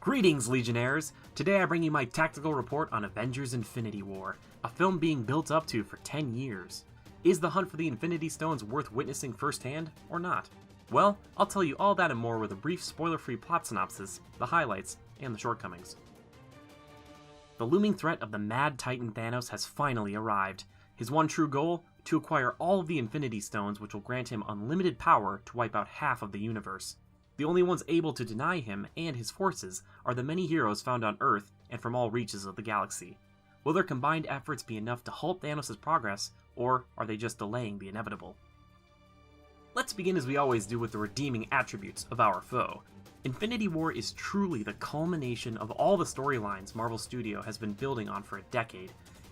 Greetings, Legionnaires! Today I bring you my tactical report on Avengers Infinity War, a film being built up to for 10 years. Is the hunt for the Infinity Stones worth witnessing firsthand, or not? Well, I'll tell you all that and more with a brief spoiler-free plot synopsis, the highlights, and the shortcomings. The looming threat of the Mad Titan Thanos has finally arrived. His one true goal? To acquire all of the Infinity Stones, which will grant him unlimited power to wipe out half of the universe. The only ones able to deny him and his forces are the many heroes found on Earth and from all reaches of the galaxy. Will their combined efforts be enough to halt Thanos' progress, or are they just delaying the inevitable? Let's begin as we always do with the redeeming attributes of our foe. Infinity War is truly the culmination of all the storylines Marvel Studios has been building on for a decade.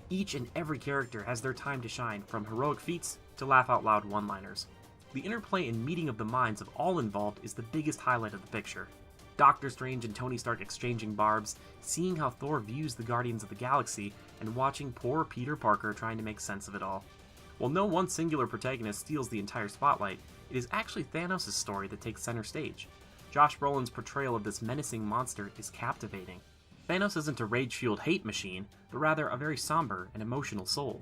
Each and every character has their time to shine, from heroic feats to laugh-out-loud one-liners. The interplay and meeting of the minds of all involved is the biggest highlight of the picture. Doctor Strange and Tony Stark exchanging barbs, seeing how Thor views the Guardians of the Galaxy, and watching poor Peter Parker trying to make sense of it all. While no one singular protagonist steals the entire spotlight, it is actually Thanos' story that takes center stage. Josh Brolin's portrayal of this menacing monster is captivating. Thanos isn't a rage-fueled hate machine, but rather a very somber and emotional soul.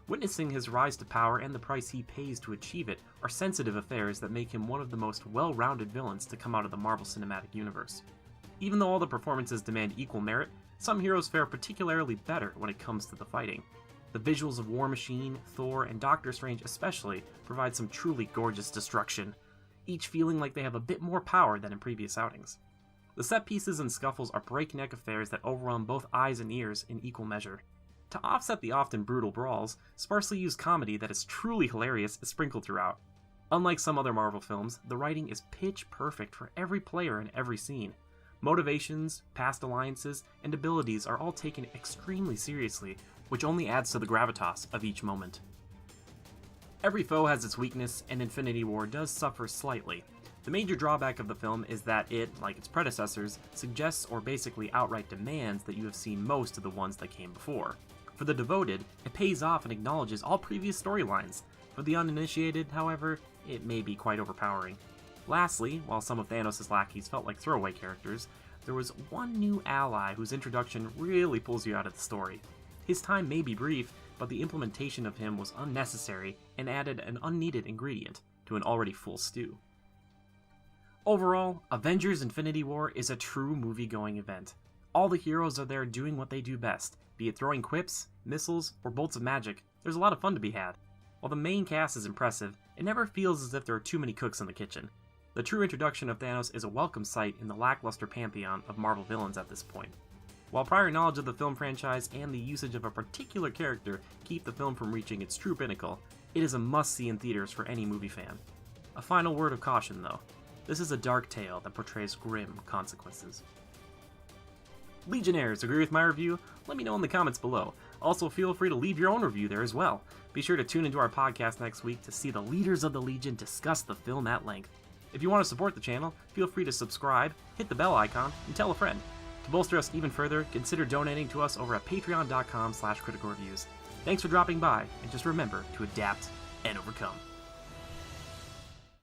Witnessing his rise to power and the price he pays to achieve it are sensitive affairs that make him one of the most well-rounded villains to come out of the Marvel Cinematic Universe. Even though all the performances demand equal merit, some heroes fare particularly better when it comes to the fighting. The visuals of War Machine, Thor, and Doctor Strange especially provide some truly gorgeous destruction, each feeling like they have a bit more power than in previous outings. The set pieces and scuffles are breakneck affairs that overwhelm both eyes and ears in equal measure. To offset the often brutal brawls, sparsely used comedy that is truly hilarious is sprinkled throughout. Unlike some other Marvel films, the writing is pitch perfect for every player in every scene. Motivations, past alliances, and abilities are all taken extremely seriously, which only adds to the gravitas of each moment. Every foe has its weakness, and Infinity War does suffer slightly. The major drawback of the film is that it, like its predecessors, suggests or basically outright demands that you have seen most of the ones that came before. For the devoted, it pays off and acknowledges all previous storylines. For the uninitiated, however, it may be quite overpowering. Lastly, while some of Thanos' lackeys felt like throwaway characters, there was one new ally whose introduction really pulls you out of the story. His time may be brief, but the implementation of him was unnecessary and added an unneeded ingredient to an already full stew. Overall, Avengers Infinity War is a true movie-going event. All the heroes are there doing what they do best, be it throwing quips, missiles, or bolts of magic. There's a lot of fun to be had. While the main cast is impressive, it never feels as if there are too many cooks in the kitchen. The true introduction of Thanos is a welcome sight in the lackluster pantheon of Marvel villains at this point. While prior knowledge of the film franchise and the usage of a particular character keep the film from reaching its true pinnacle, it is a must-see in theaters for any movie fan. A final word of caution, though. This is a dark tale that portrays grim consequences. Legionnaires, agree with my review? Let me know in the comments below. Also, feel free to leave your own review there as well. Be sure to tune into our podcast next week to see the leaders of the Legion discuss the film at length. If you want to support the channel, feel free to subscribe, hit the bell icon, and tell a friend. To bolster us even further, consider donating to us over at patreon.com/criticalreviews. Thanks for dropping by, and just remember to adapt and overcome.